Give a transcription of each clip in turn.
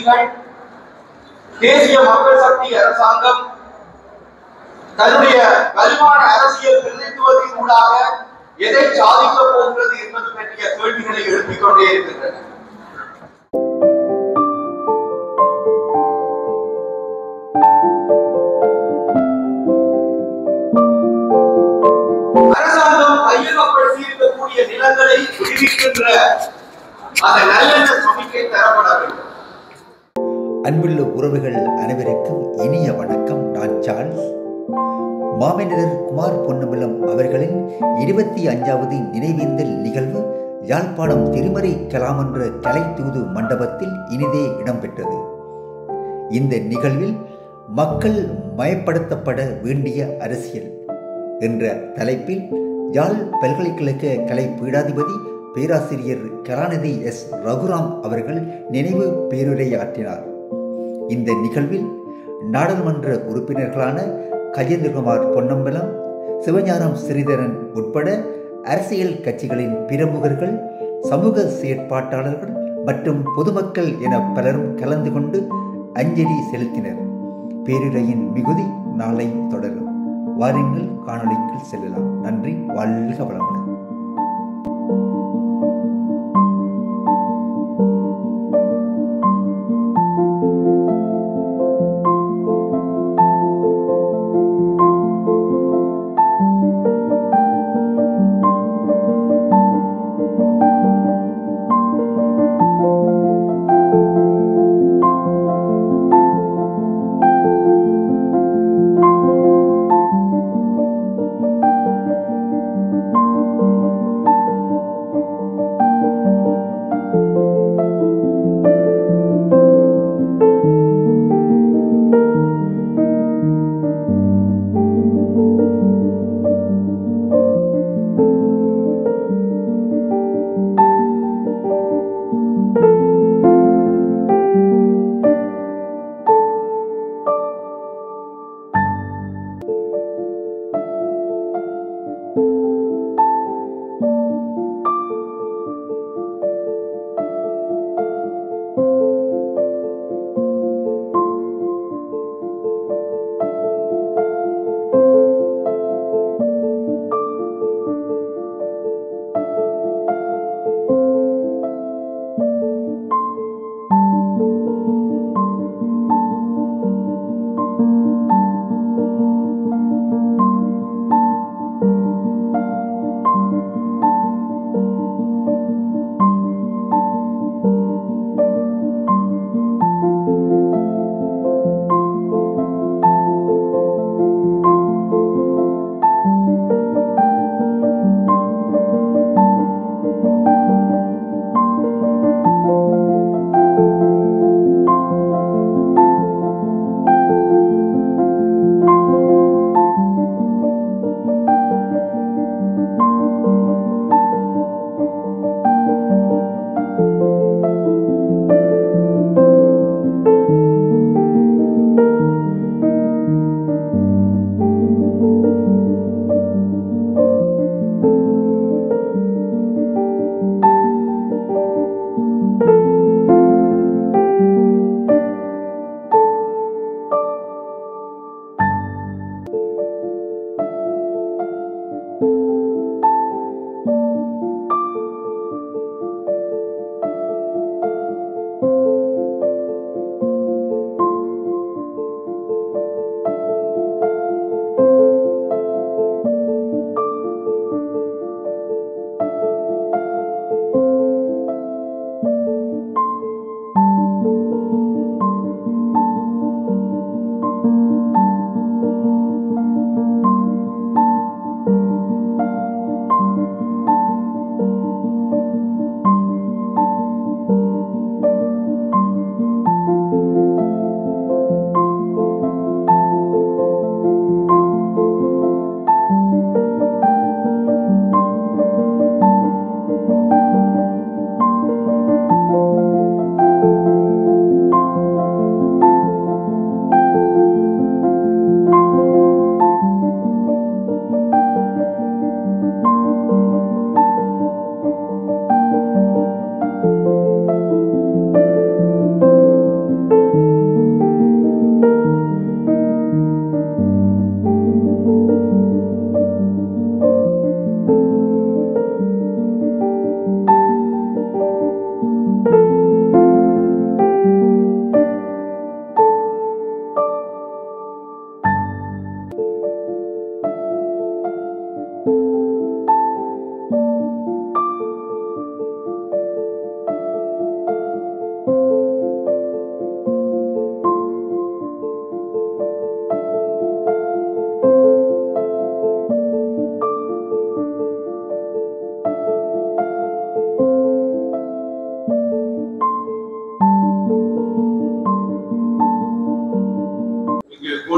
கட்சிகள், தேசிய மக்கள் சக்தி அரசாங்கம் தன்னுடைய வலுவான அரசியல் பிரதிநிதித்துவத்தின் ஊடாக எதை சாதிக்கப் போகிறது என்பது பற்றிய கேள்விகளை எழுப்பிக் கொண்டே இருக்கின்றன. அரசாங்கம் கையகப்படுத்தி இருக்கக்கூடிய நிலங்களை விடுவிக்கின்ற அந்த நல்லெண்ண சமிக்கை தரப்பட வேண்டும். அன்புள்ள உறவுகள் அனைவருக்கும் இனிய வணக்கம். நான் சார்ல்ஸ். மாமனிதர் குமார் பொன்னம்பலம் அவர்களின் 25வது நினைவேந்தல் நிகழ்வு யாழ்ப்பாணம் திருமறை கலாமன்ற கலை தூது மண்டபத்தில் இனிதே இடம்பெற்றது. இந்த நிகழ்வில் மக்கள் மயப்படுத்தப்பட வேண்டிய அரசியல் என்ற தலைப்பில் யாழ் பல்கலைக்கழக கலை பீடாதிபதி பேராசிரியர் கலாநிதி எஸ். ரகுராம் அவர்கள் நினைவு பேருரையாற்றினார். இந்த நிகழ்வில் நாடாளுமன்ற உறுப்பினர்களான கஜேந்திரகுமார் பொன்னம்பலம், சிவஞானம் ஸ்ரீதரன் உட்பட அரசியல் கட்சிகளின் பிரமுகர்கள், சமூக செயற்பாட்டாளர்கள் மற்றும் பொதுமக்கள் என பலரும் கலந்து கொண்டு அஞ்சலி செலுத்தினர். பேருரையின் மிகுதி நாளை தொடரும். வாருங்கள், காணொளிக்கு செல்லலாம். நன்றி. வாழ்க வளமுடன்.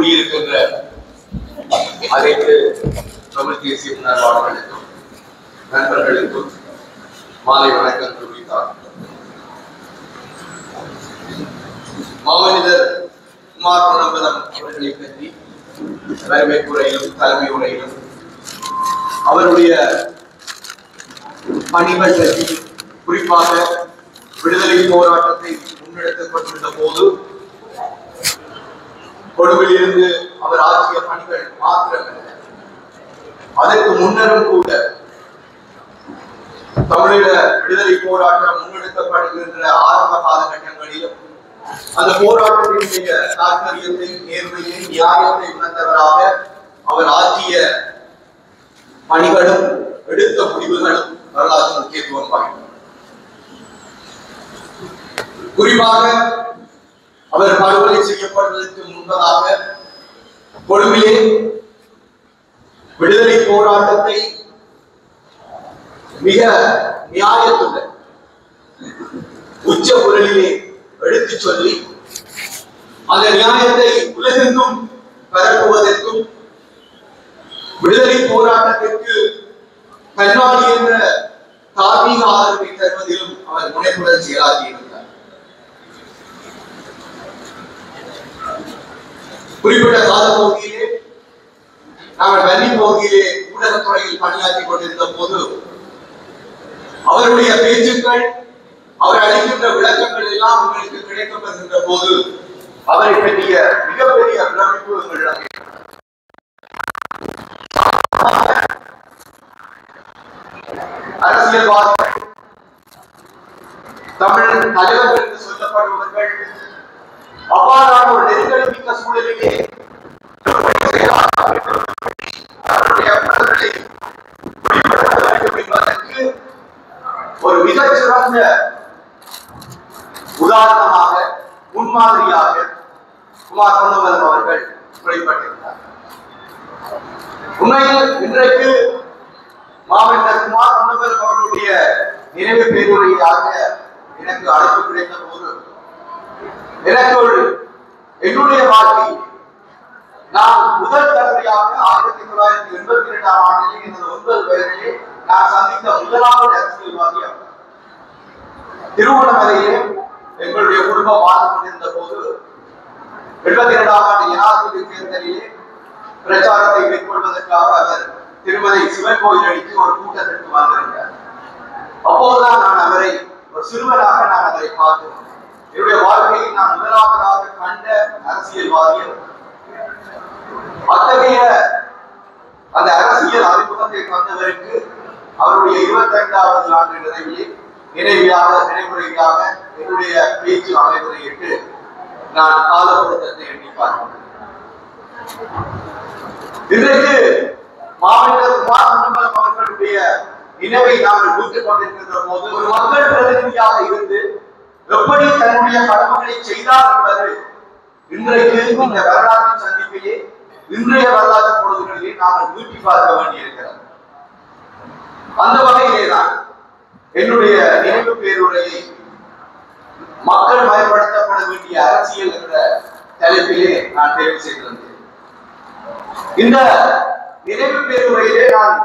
கூடியிருக்கின்ற அனைத்து தமிழ் தேசிய உணர்வாளர்களுக்கும் நண்பர்களுக்கும் மாலை வணக்கம் தெரிவித்தார். மாமனிதர் குமார் பொன்னம்பலம் அவர்களை பற்றி வரவேற்புரையிலும் தலைமை உரையிலும் அவருடைய பணிகள் பற்றி குறிப்பாக விடுதலை போராட்டத்தை முன்னெடுத்துக் கொண்டிருந்த போது கொழும்பில் இருந்து அவர் ஆற்றிய பணிகள் மாத்திரமல்ல, அதற்கு முன்னரும் கூட தமிழீழ விடுதலை போராட்டம் முன்னெடுக்கப்படுகின்ற ஆரம்ப காலகட்டங்களிலும் அந்த போராட்டத்தினுடைய தாற்பயத்தை, நேர்மையை, நியாயத்தை உணர்ந்தவராக அவர் ஆற்றிய பணிகளும் எடுத்த முடிவுகளும் வரலாற்று முக்கியத்துவம் வாய்ந்தது. குறிப்பாக அவர் படுகொலை செய்யப்படுவதற்கு முன்பதாக கொழும்பிலே விடுதலை போராட்டத்தை மிக நியாயத்துடன் உச்ச குரலிலே எடுத்துச் சொல்லி அந்த நியாயத்தை உலகெங்கும் பரப்புவதற்கும் விடுதலை போராட்டத்திற்கு கண்ணாடி என்ற தார்மீக ஆதரவை தருவதிலும் அவர் முனைப்புடன் செயலாற்றியிருந்தார். குறிப்பிட்ட காலப்பகுதியிலே நாங்கள் வன்னி பகுதியிலே ஊடகத்துறையில் பணியாற்றிக் கொண்டிருந்த போது அவருடைய பேச்சுக்கள், அவர் அளிக்கின்ற விளக்கங்கள் எல்லாம் உங்களுக்கு கிடைக்கப்பெறுகின்ற போது அவரை பற்றிய மிகப்பெரிய பிரமிப்பு எங்களிடம் அரசியல்வாதிகள், தமிழ் தலைவர்கள் என்று சொல்லப்படுபவர்கள் அவ்வாறான ஒரு நெருக்கடி மிக்க சூழலிலே என்பதற்கு ஒரு மிகச்சிறந்த உதாரணமாக, முன்மாதிரியாக குமார் பொன்னம்பலம் அவர்கள் வெளிப்பட்டிருந்தார். உண்மையில் இன்றைக்கு மாமனிதர் குமார் பொன்னம்பலம் அவர்களுடைய நினைவு பேருரையாக எனக்கு அழைப்பு கிடைத்த போது எனக்கு என்னுடைய வாழ்க்கை நான் முதல் தடவையாக 1982 ஆண்டிலே எனது 9 வயதிலே நான் சந்தித்த முதலாவது அரசியல்வாதி அவர். திருவண்ணாமலையிலே எங்களுடைய குடும்பம் வாழ்ந்து கொண்டிருந்த போது 72 ஆண்டு ஜனாதிபதி தேர்தலிலே பிரச்சாரத்தை மேற்கொள்வதற்காக அவர் திருமலை சிவன் கோயில் அடித்து ஒரு கூட்டத்திற்கு வந்திருந்தார். அப்போதுதான் நான் அவரை ஒரு சிறுவனாக நான் அவரை பார்த்தேன். என்னுடைய வாழ்க்கையில் நான் முதலாவதாக கண்ட அரசியல்வாதி. அத்தகைய அந்த அரசியல் அறிமுகத்தை தந்தவருக்கு அவருடைய 25வது ஆண்டு நினைவுரையாக என்னுடைய பேச்சு அமைமுறையிட்டு நான் காலப்படுத்தத்தை எண்ணி பார்க்கிறேன். இன்றைக்கு மாமனிதர் குமார் பொன்னம்பலம் அவர்களுடைய நினைவை நாங்கள் மீட்டுக் கொண்டிருக்கின்ற போது ஒரு மக்கள் பிரதிநிதியாக இருந்து எப்படி தன்னுடைய கடமைகளை செய்தார் என்பது இன்றைக்கு இந்த வரலாற்று சந்திப்பிலே, இன்றைய வரலாற்று பொழுதுகளிலே நாங்கள் மீட்டி பார்க்க வேண்டியிருக்கிறது. அந்த வகையிலேதான் என்னுடைய நினைவு பேருரையை மக்கள் மயப்படுத்தப்பட வேண்டிய அரசியல் என்ற தலைப்பிலே நான் தேர்வு செய்திருந்தேன். இந்த நினைவு பேருரையிலே நான்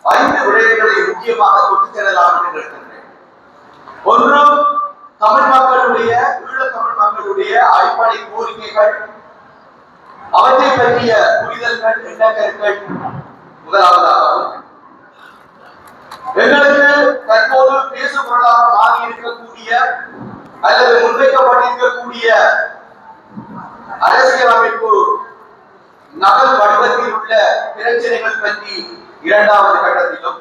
5 விடயங்களை முக்கியமாக கொண்டு செல்லலாம் என்று இருக்கின்றேன். ஒன்று, தமிழ் மக்களுடைய, ஈழத் தமிழ் மக்களுடைய அடிப்படை கோரிக்கைகள், அவற்றை பற்றிய புரிதல்கள், எண்ணக்கருக்கள் முதலாவதாகவும், எங்களுக்கு தற்போது பேசும் பொருளாக மாறி இருக்கக்கூடிய அல்லது முன்வைக்கப்பட்டிருக்கக்கூடிய அரசியலமைப்பு நகல் வடிவத்தில் உள்ள பிரச்சனைகள் பற்றி 2வது கட்டத்திலும்,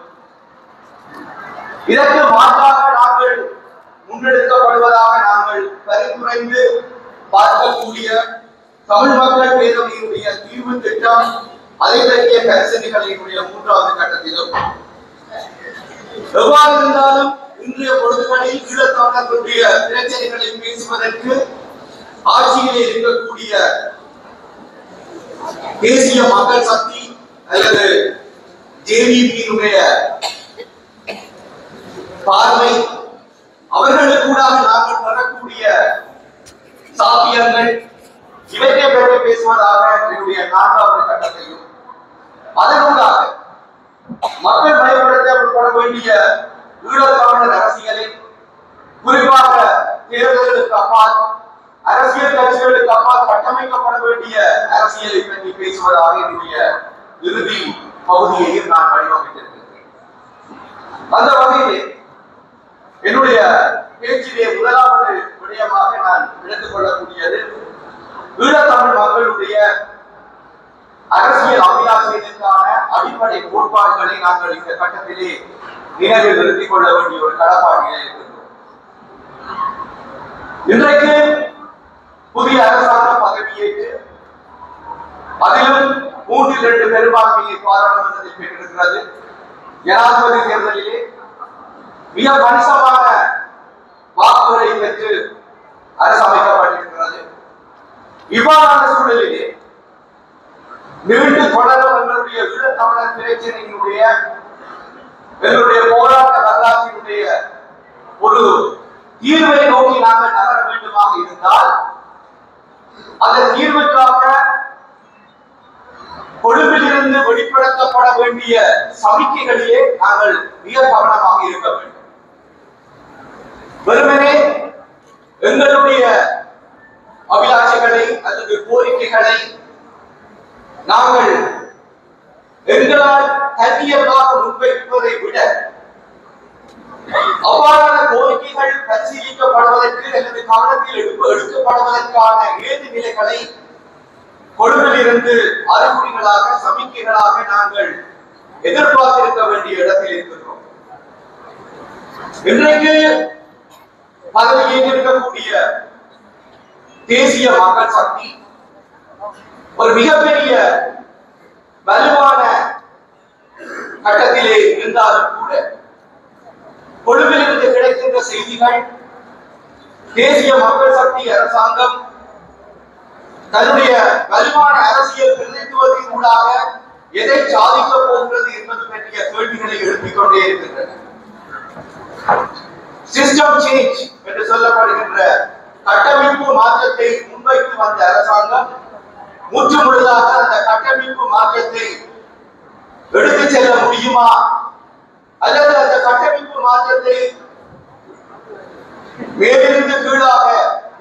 இதற்கு மாற்றாக நாங்கள் முன்னெடுக்கப்படுவதாக நாங்கள் பரிந்துரைந்து பார்க்கக்கூடிய தமிழ் மக்கள் பேரவையினுடைய தீர்வு திட்டம், அதை பற்றிய கரிசனைகளினுடைய 3வது கட்டத்திலும், எவ்வாறு இருந்தாலும் இன்றைய பொழுதுகளில் ஈழத்தமிழர்களுடைய பிரச்சனைகளை பேசுவதற்கு ஆட்சியிலே இருக்கக்கூடிய தேசிய மக்கள் சக்தி அல்லது ஜேவிபியினுடைய பார்வை, அவர்களுக்கு கூட நாங்கள் பெறக்கூடிய சாத்தியங்கள், இவற்றை பற்றி பேசுவதாக என்னுடைய 4வது கட்டத்தையும், அதனூடாக மக்கள் பயன்படுத்தப்பட வேண்டிய ஈழத்தமிழர் அரசியலை, குறிப்பாக தேர்தல்களுக்கு அப்பால், அரசியல் கட்சிகளுக்கு அப்பால் கட்டமைக்கப்பட வேண்டிய அரசியலை பற்றி பேசுவதாக என்னுடைய இறுதி பகுதியையும் நான் வடிவமைத்திருக்கிறேன். அந்த வகையில் என்னுடைய பேச்சிலே முதலாவது விடயமாக நான் எடுத்துக் கொள்ளக்கூடியது ஈழத்தமிழ் மக்களுடைய அரசியல் அபிலாஷைகளுக்கான அடிப்படை கோட்பாடுகளை நாங்கள் இந்த கட்டத்திலே நினைவில் நிறுத்திக் கொள்ள வேண்டிய ஒரு கடப்பாட்டிலே இருக்கின்றோம். இன்றைக்கு புதிய அரசாங்கம் பதவியேற்று அதிலும் 3/2 பெரும்பான்மையை பாராளுமன்றத்தில் பெற்றிருக்கிறது. ஜனாதிபதி தேர்தலிலே மிக கணிசமான வாக்குகளை பெற்று அரசு அமைக்கப்பட்டிருக்கிறது. இவ்வாறான சூழலிலே நீண்டு தொடரும் எங்களுடைய ஈழத்தமிழர் பிரச்சனையினுடைய, எங்களுடைய போராட்ட வரலாற்றினுடைய ஒரு தீர்வை நோக்கி நாங்கள் நகர வேண்டுமாக இருந்தால், அந்த தீர்வுக்காக கொழும்பில் இருந்து வெளிப்படுத்தப்பட வேண்டிய சமிக்கைகளிலே நாங்கள் மிக கவனமாக இருக்க வேண்டும். வெறுமனே எங்களுடைய அபிலாஷைகளை அல்லது கோரிக்கைகளை நாங்கள் எங்களால் தனியதாக முன்வைப்பதை விட, அவ்வாறான கோரிக்கைகள் பரிசீலிக்கப்படுவதற்கு அல்லது கவனத்தில் எடுக்கப்படுவதற்கான ஏது நிலைகளை கொழும்பில் இருந்து அறிகுறிகளாக, சமிக்கைகளாக நாங்கள் எதிர்பார்த்திருக்க வேண்டிய இடத்தில் இருக்கின்றோம். இன்றைக்கு பதவியில் இருக்கக்கூடிய தேசிய மக்கள் சக்தி ஒரு மிகப்பெரிய வலுவான கட்டத்திலே இருந்தாலும் கூட, கொழும்பில் இருந்து கிடைக்கின்ற செய்திகள் தேசிய மக்கள் சக்தி அரசாங்கம் தன்னுடைய வலுவான அரசியல் பிரதிநிதித்துவத்தின் ஊடாக எதை சாதிக்க போகிறது என்பது பற்றிய கேள்விகளை எழுப்பிக் கொண்டே இருக்கின்றன. சிஸ்டம் சேஞ்ச் என்று சொல்லப்படுகின்ற கட்டமைப்பு மாற்றத்தை முன்வைத்து வந்த அரசாங்கம் முற்று முழுதாக அந்த கட்டமைப்பு மாற்றத்தை எடுத்து செல்ல முடியுமா, அல்லது அந்த கட்டமைப்பு மாற்றத்தை மேலிருந்து கீழாக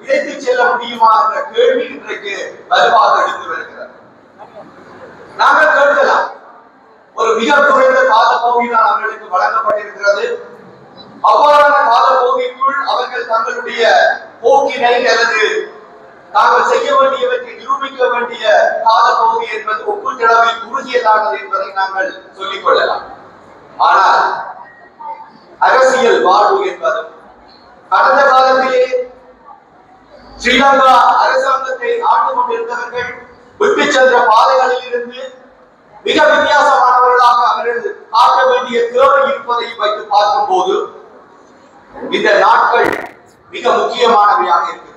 இணைத்து செல்ல முடியுமா என்ற கேள்வி இன்றைக்கு வலுவாக எடுத்து வருகிறது. நாங்கள் கேட்கலாம், ஒரு மிக குறைந்த காலப்பகுதிதான் அவர்களுக்கு வழங்கப்பட்டிருக்கிறது. அவ்வாறான காலப்பகுதிக்குள் அவர்கள் தங்களுடைய போக்கினை அல்லது தாங்கள் செய்ய வேண்டியவற்றை நிரூபிக்க வேண்டிய காலப்பகுதி என்பது ஒப்பீட்டளவில் குறுகியதானது என்பதை நாங்கள் சொல்லிக் கொள்ளலாம். ஆனால் அரசியல் வாழ்வு என்பதும் கடந்த காலத்திலே ஸ்ரீலங்கா அரசாங்கத்தை ஆண்டு கொண்டிருந்தவர்கள் விட்டு சென்ற பாதைகளில் இருந்து மிக வித்தியாசமானவர்களாக அவர்கள் காட்ட வேண்டிய தேவை இருப்பதை வைத்து பார்க்கும் போது இந்த நாட்கள் மிக முக்கியமானவையாக இருக்கின்றன.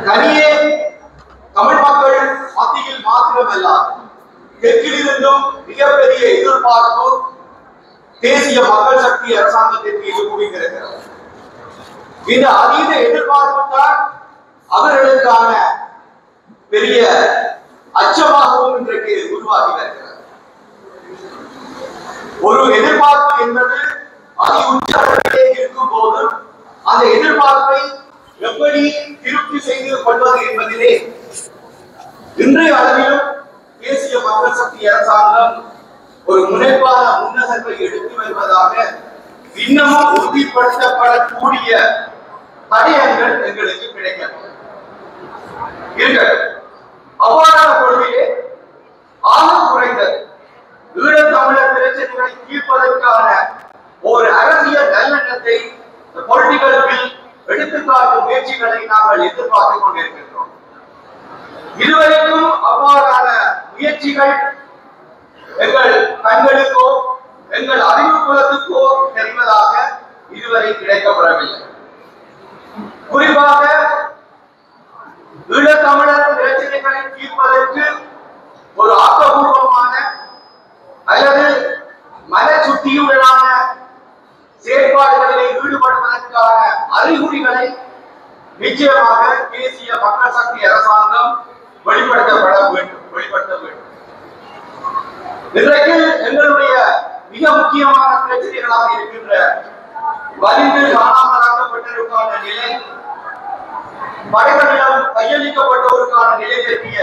தனியே தமிழ் மக்கள் மத்தியில் மாத்திரமல்லாது தெற்கிலிருந்தும் மிகப்பெரிய எதிர்பார்ப்பு தேசிய மக்கள் சக்தி அரசாங்கத்திற்கு இது குவிந்திருக்கிறது. இந்த அதீத எதிர்பார்ப்பு தான் அவர்களுக்கான பெரிய அச்சமாகவும் இன்றைக்கு உருவாகி வருகிறது. ஒரு எதிர்பார்ப்பு என்பது அதி உச்சத்திலே இருக்கும் போது அந்த எதிர்பார்ப்பை எப்படி திருப்தி செய்து கொள்வது என்பதிலே இன்றைய அளவிலும் தேசிய மக்கள் சக்தி அரசாங்கம் ஒரு முனைப்பான முன்னகர்வை எடுத்து வருவதாக இன்னமும் உறுதிப்படுத்தப்படக்கூடிய தடயங்கள் எங்களுக்கு கிடைக்கிறது. அவ்வாறான பொழுதிலே ஆளும் குறைந்தது ஈழத்தமிழர் பிரச்சனைகளை தீர்ப்பதற்கான ஒரு அரசியல் நல்லெண்ணத்தை பொலிட்டிக்கல் பில் எடுத்துக்காட்டும் முயற்சிகளை நாங்கள் எதிர்பார்த்துக் கொண்டிருக்கின்றோம். இதுவரைக்கும் அவ்வாறான முயற்சிகள் எங்கள் கண்களுக்கோ எங்கள் அறிவு குலத்துக்கோ தெரிவதாக இதுவரை கிடைக்கப்படவில்லை. குறிப்பாக ஈழத்தமிழர் பிரச்சனைகளை தீர்ப்பதற்கு ஒரு ஆக்கப்பூர்வமான அல்லது மனச்சுத்தியுடனான செயற்பாடுகளில் ஈடுபடுவதற்கான அறிகுறிகளை நிச்சயமாக தேசிய மக்கள் சக்தி அரசாங்கம் வெளிப்படுத்த வேண்டும். இன்றைக்கு எங்களுடைய மிக முக்கியமான பிரச்சனைகளாக இருக்கின்ற வலிந்து காணாமலாக்கப்பட்டவருக்கான நிலை, படைகளிடம் கையளிக்கப்பட்டவருக்கான நிலை பற்றிய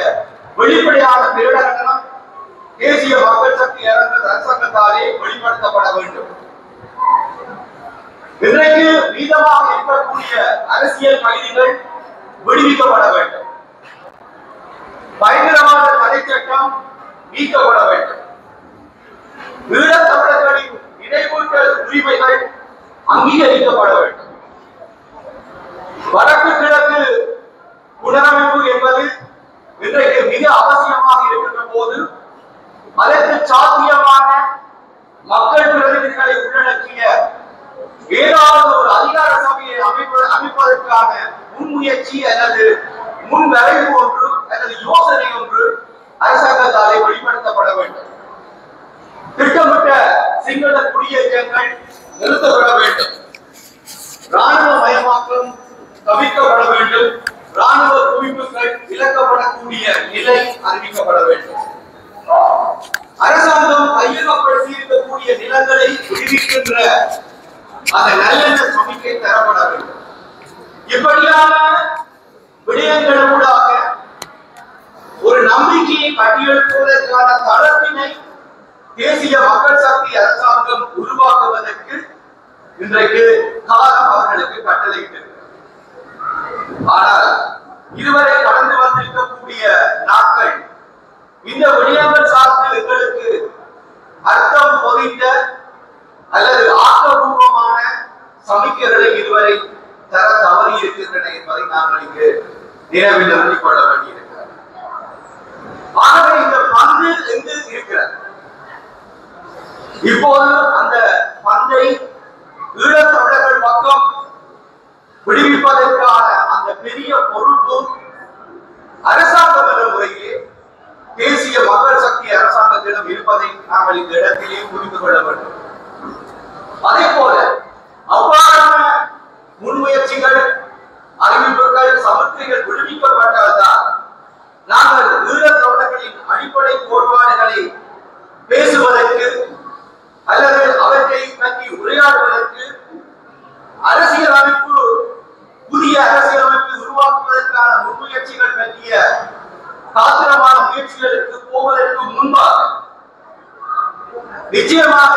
வெளிப்படையான பிரகடனம் தேசிய மக்கள் சக்தி அரசாங்கத்தாலே வெளிப்படுத்தப்பட வேண்டும். இன்றைக்கு மீதமாக இருக்கக்கூடிய அரசியல் கைதிகள் விடுவிக்கப்பட வேண்டும். பயங்கரவாத தடை சட்டம் நீக்கப்பட வேண்டும். ஈழத்தமிழர்களின் இடைமூட்டல் உரிமைகள் அங்கீகரிக்கப்பட வேண்டும். வடக்கு கிழக்கு புனரமைப்பு என்பது இன்றைக்கு மிக அவசியமாக இருக்கின்ற போது அதற்கு சாத்தியமான மக்கள் பிரதிநிதிகளை உள்ளடக்கிய ஏதாவது ஒரு அதிகார சபையை அமைப்பதற்கான முன்முயற்சி அல்லது முன்வரைவு ஒன்று அல்லது யோசனை ஒன்று அரசாங்கத்தாலே வெளிப்படுத்தப்பட வேண்டும். திட்டமிட்ட சிங்கள குடியேற்றங்கள் நிறுத்தப்பட வேண்டும். ராணுவ மயமாக்கம் தவிர்க்கப்பட வேண்டும். ராணுவ குவிப்புகள் விலக்கப்படக்கூடிய நிலை அறிவிக்கப்பட வேண்டும். அரசாங்கம் கையகப்படுத்தி இருக்கக்கூடிய நிலங்களை விடுவிக்கின்ற அந்த நல்லெண்ண சமிக்கை தரப்பட வேண்டும். இப்படியான விடயங்களூடாக ஒரு நம்பிக்கையை கட்டியெழுப்புவதற்கான தளத்தினை தேசிய மக்கள் சக்தி அரசாங்கம் உருவாக்குவதற்கு இன்றைக்கு காலம் அவர்களுக்கு கட்டளையிட்டிருக்கிறது. ஆனால் இதுவரை கடந்து வந்திருக்கக்கூடிய நாட்கள் இந்த விடயங்கள் சார்ந்து எங்களுக்கு அர்த்தம் பொதிந்த அல்லது ஆக்கப்பூர்வமான சமிக்கைகளை இதுவரை தர தவறி இருக்கின்றன என்பதை நாங்கள் இங்கு நினைவில் நிறுத்திக் கொள்ள வேண்டியிருக்கிறது. ஆகவே இந்த பந்து எங்கு இருக்கிறது? இப்போது அந்த பந்தை ஈழத்தமிழர்கள் பக்கம் விடுவிப்பதற்கான அந்த பெரிய பொறுப்பு அரசாங்கம் என்ற முறையிலே தேசிய மக்கள் சக்தி அரசாங்கத்திடம் இருப்பதை நாங்கள் இந்த இடத்திலே புரிந்து கொள்ள வேண்டும். அதே போல அவ்வாறான முன்முயற்சிகள், அறிவிப்புகள், சமர்ப்பிகள் விடுவிக்கப்பட்டால்தான் நாங்கள் ஈழத்தமிழர்களின் அடிப்படை கோட்பாடுகளை பேசுவதற்கு அல்லது அவற்றை பற்றி உரையாடுவதற்கு அரசியலமைப்பு, புதிய அரசியலமைப்பு உருவாக்குவதற்கான முன்முயற்சிகள் பற்றிய காத்திரமான முயற்சிகளுக்கு போவதற்கு முன்பாக நிச்சயமாக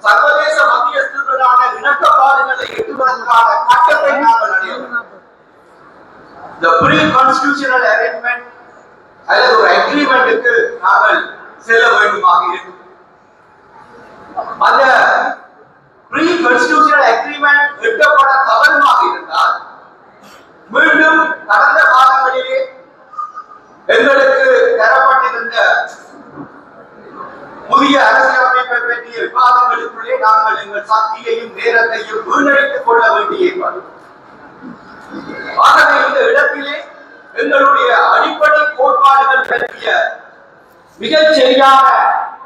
சர்வதேச மத்தியஸ்தர்களான இணக்கப்பாடுகளை எட்டுவதற்கான கட்டத்தை நாங்கள் அடைய வேண்டும். The pre-constitutional arrangement அல்லது ஒரு அக்ரிமெண்ட்டுக்கு நாங்கள் செல்ல வேண்டுமாக இருக்கும். அந்த pre-constitutional agreement எட்டப்பட தவறுமாக இருந்தால் மீண்டும் கடந்த காலங்களிலே எங்களுக்கு தரப்பட்டிருந்த புதிய அரசியலமைப்பை பற்றிய விவாதங்களுக்குள்ளே நாங்கள் எங்கள் சக்தியையும் நேரத்தையும் வீணடித்துக் கொள்ள வேண்டிய ஆகவே இந்த இடத்திலே எங்களுடைய அடிப்படை கோட்பாடுகள் பற்றிய மிகச் சரியான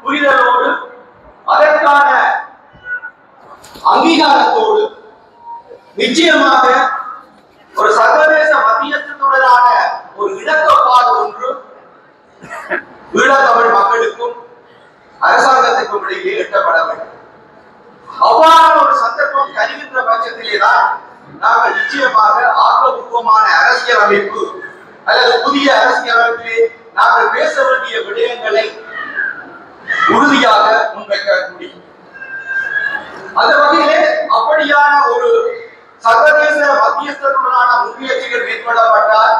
புரிதலோடு அதற்கான அங்கீகாரத்தோடு நிச்சயமாக ஒரு சர்வதேச மத்தியஸ்தத்துடனான ஒரு இணக்கப்பாடு ஒன்று ஈழத்தமிழ் மக்களுக்கும் அரசாங்கத்திற்கும் இடையே எட்டப்பட வேண்டும். அவ்வாறான ஒரு சந்தர்ப்பம் கருகின்ற பட்சத்திலேதான் நாங்கள் நிச்சயமாக ஆக்கப்பூர்வமான அரசியலமைப்பு அல்லது புதிய அரசியலமைப்பிலே நாங்கள் பேச வேண்டிய விடயங்களை உறுதியாக முன்வைக்க முடியும். அந்த வகையிலே அப்படியான ஒரு சர்வதேச மத்தியஸ்தருடனான முன்முயற்சிகள் மேற்கொள்ளப்பட்டால்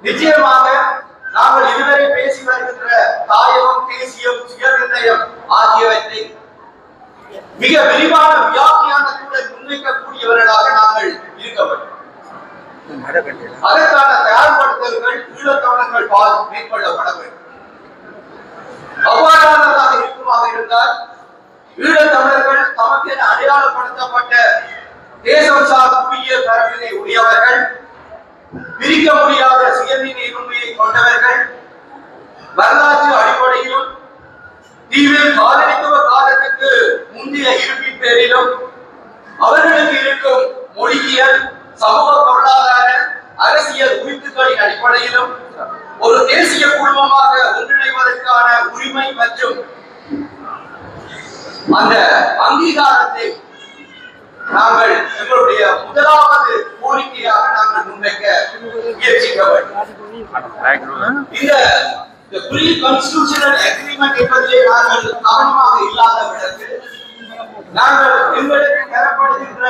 நிச்சயமாக நாங்கள் இதுவரை பேசி வருகின்ற தாயகம், தேசியம், சுயநிர்ணயம் ஆகியவற்றை மிக விரிவான வியாக்கியானத்துடன் முன்வைக்கக்கூடியவர்களாக நாங்கள் இருக்க வேண்டும். அதற்கான தயார்படுத்தல்கள் ஈழத்தமிழர்கள் பால் மேற்கொள்ளப்பட வேண்டும். அவ்வாறானதாக இருக்குமாக இருந்தால் ஈழத்தமிழர்கள் தமக்கென அடையாளப்படுத்தப்பட்ட தேசம்சார் புவியியல் தரப்பினை உடையவர்கள், பிரிக்க முடியாத சுயநிலை உரிமையை கொண்டவர்கள், வரலாற்று அடிப்படையிலும் தீவில் காலனித்துவ காலத்துக்கு முந்தைய இருப்பின் பேரிலும் அவர்களுக்கு இருக்கும் மொழியியல், சமூக பொருளாதார, அரசியல் உரிமைகளின் அடிப்படையிலும் ஒரு தேசிய குழுமமாக ஒன்றிணைவதற்கான உரிமை மற்றும் அந்த அங்கீகாரத்தை நாங்கள் எங்களுடைய முதலாவது கோரிக்கையாக நாங்கள் முன்வைக்க முயற்சிக்க வேண்டும். இந்த ப்ரீ கான்ஸ்டிடியூஷனல் அக்ரீமெண்ட் என்பதிலே நாங்கள் கவனமாக இல்லாத விடத்தில் நாங்கள் எங்களுக்கு தரப்படுகின்ற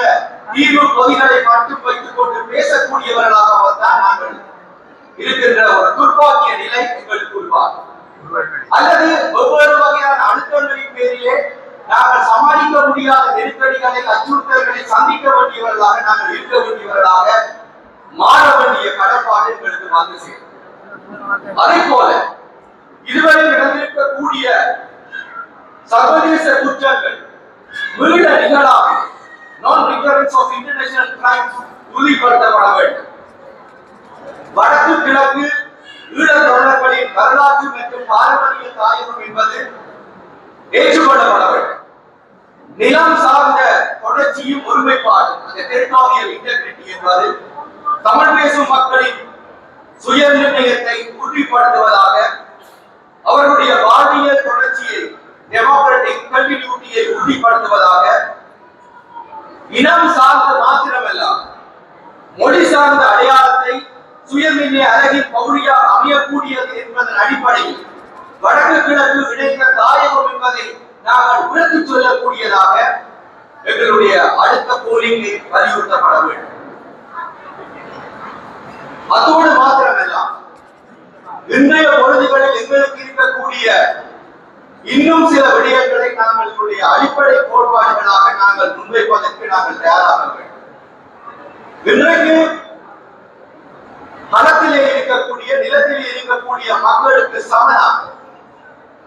தீர்வு பொதிகளை மட்டும் வைத்துக் கொண்டு பேசக்கூடியவர்களாக தான் நாங்கள் இருக்கின்ற ஒரு துர்ப்பாக்கிய நிலை எங்களுக்கு உருவாகும். அல்லது ஒவ்வொரு வகையான அழுத்தங்களின் பேரிலே நாங்கள் சமாளிக்க முடியாத நெருக்கடிகளை அச்சுறுத்தல்களை சந்திக்க வேண்டியவர்களாக நாங்கள் இருக்க வேண்டியவர்களாக மாற வேண்டிய கடப்பாடு எங்களுக்கு வந்து சேரும். அதே போல இதுவரை நடந்திருக்கக்கூடிய சர்வதேச குற்றங்கள் மீள நிகழாக நான் ரிகரன்ஸ் ஆஃப் இன்டர்நேஷனல் கிரைம்ஸ் உறுதிப்படுத்தப்பட வேண்டும். வடக்கு கிழக்கு ஈழத் தமிழர்களின் வரலாற்று மற்றும் பாரம்பரிய தாயகம் என்பது ஏற்றுக்கொள்ளப்பட வேண்டும். நிலம் சார்ந்த தொடர்ச்சியும் ஒருமைப்பாடு அந்த டெரிட்டோரியல் இன்டெகிரிட்டி என்பது தமிழ் பேசும் மக்களின் சுய நிர்ணயத்தை உறுதிப்படுத்துவதாக அவர்களுடைய வாழ்வியல் தொடர்ச்சியை டெமோக்ராட்டிக் கண்டினியூட்டியை உறுதிப்படுத்துவதாக இனம் சார்ந்த மாத்திரமல்ல மொழி சார்ந்த அடையாளத்தை சுயநிர்ணய அழகின் பகுதியாக அமையக்கூடியது என்பதன் அடிப்படையில் வடக்கு கிழக்கு இணைந்த தாயகம் என்பதை நாங்கள் உணர்த்தி சொல்லக்கூடியதாக எங்களுடைய அடுத்த போலிங்கில் வலியுறுத்தப்பட வேண்டும். அதோடு மாத்திரமல்ல இன்றைய பொழுதுகளில் எங்களுக்கு இருக்கக்கூடிய இன்னும் சில விடயங்களை நாங்களுடைய அடிப்படை கோட்பாடுகளாக நாங்கள் முன்வைப்பதற்கு நாங்கள் தயாராக வேண்டும். இன்றைக்கு களத்திலே இருக்கக்கூடிய நிலத்திலே இருக்கக்கூடிய மக்களுக்கு சமனாக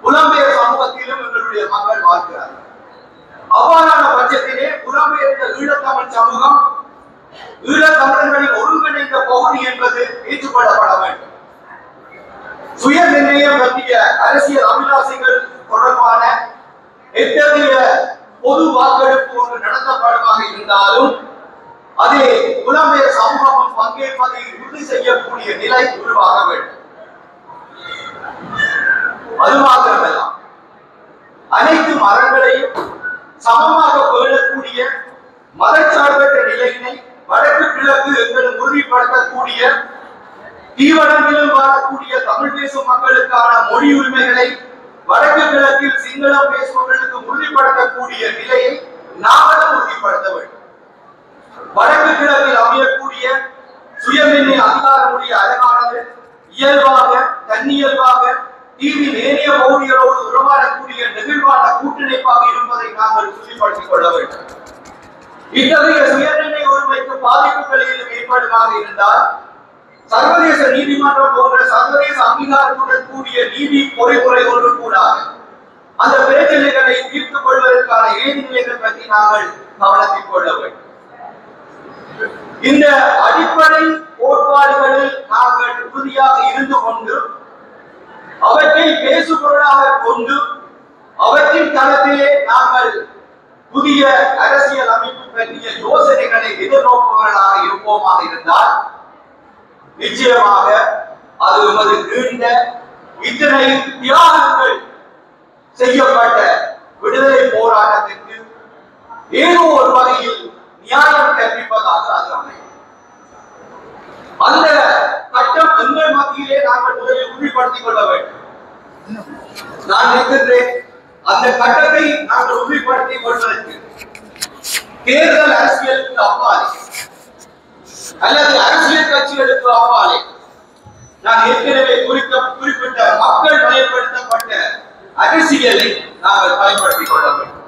புலம்பெயர் சமூகத்திலும் எங்களுடைய மக்கள் வாழ்கிறார்கள். அவ்வாறான பட்சத்திலே புலம்பெயர்ந்த ஈழத்தமிழ் சமூகம் ஈழத்தமிழர்களின் ஒருங்கிணைந்த பகுதி என்பது ஏற்றுக்கொள்ளப்பட வேண்டும். சுய நிர்ணயம் பற்றிய அரசியல் அபிலாசைகள் தொடர்பான எத்தகைய பொது வாக்கெடுப்பு ஒன்று நடத்தப்படுமாக இருந்தாலும் அதிலே புலம்பெயர் சமூகமும் பங்கேற்பதை உறுதி செய்யக்கூடிய நிலை உருவாக வேண்டும். அது மாத்திரமல்ல அனைத்து மரங்களையும் சமமாக பேணக்கூடிய மதச்சார்பற்ற நிலையினை வடக்கு கிழக்கு எங்களும் உறுதிப்படுத்தக்கூடிய தீவனத்திலும் வாழக்கூடிய தமிழ் பேசும் மக்களுக்கான மொழி உரிமைகளை வடக்கு கிழக்கில் சிங்களம் பேசுபவர்களுக்கு உறுதிப்படுத்தக்கூடிய நிலையை நாங்களும் உறுதிப்படுத்த வேண்டும். வடக்கு கிழக்கில் அமையக்கூடிய சுயநிர்ணய அதிகாரமுடைய அழகானது இயல்பாக தன்னியல்பாக தீவின் ஏனைய பகுதிகளோடு உருவாடக்கூடிய நெகிழ்வான கூட்டிணைப்பாக இருப்பதை நாங்கள் உறுதிப்படுத்திக் கொள்ள வேண்டும். இத்தகைய சுயநிர்ணய உரிமைக்கு பாதிப்புகள் ஏதும் ஏற்படுமாக இருந்தால் சர்வதேச நீதிமன்றம் போன்ற சர்வதேச அங்கீகாரத்துடன் கூடிய நீதி பொறிமுறை ஒன்று கூடாக அந்த பிரச்சனைகளை தீர்த்துக் கொள்வதற்கான ஏதுநிலைகள் பற்றி நாங்கள் கவனத்தில் கொள்ள வேண்டும். இந்த அடிப்படை கோட்பாடுகளில் நாங்கள் உறுதியாக இருந்து கொண்டு அவற்றை பேசுபொருளாக கொண்டு அவற்றின் தளத்திலே நாங்கள் புதிய அரசியல் அமைப்பு பற்றிய யோசனைகளை எதிர்நோக்குபவர்களாக இருப்போமாக இருந்தால் நிச்சயமாக அது எமது நீண்ட இத்தனை தியாகங்கள் செய்யப்பட்ட விடுதலை போராட்டத்திற்கு ஏதோ ஒரு வகையில் நியாயம் கற்பிப்பதாக அது அமையும். அந்த கட்டம் எங்கள் மத்தியிலே நாங்கள் முதலில் உறுதிப்படுத்திக் கொள்ள வேண்டும். நான் நினைக்கின்றேன் அந்த கட்டத்தை நாங்கள் உறுதிப்படுத்திக் கொள்வதற்கு தேர்தல் அரசியலுக்கு அப்பாலே அல்லது அரசியல் கட்சிகளுக்கு அப்பாலே நான் ஏற்கனவே குறிப்பிட்ட மக்கள் பயன்படுத்தப்பட்ட அரசியலை நாங்கள் பயன்படுத்திக் கொள்ள வேண்டும்.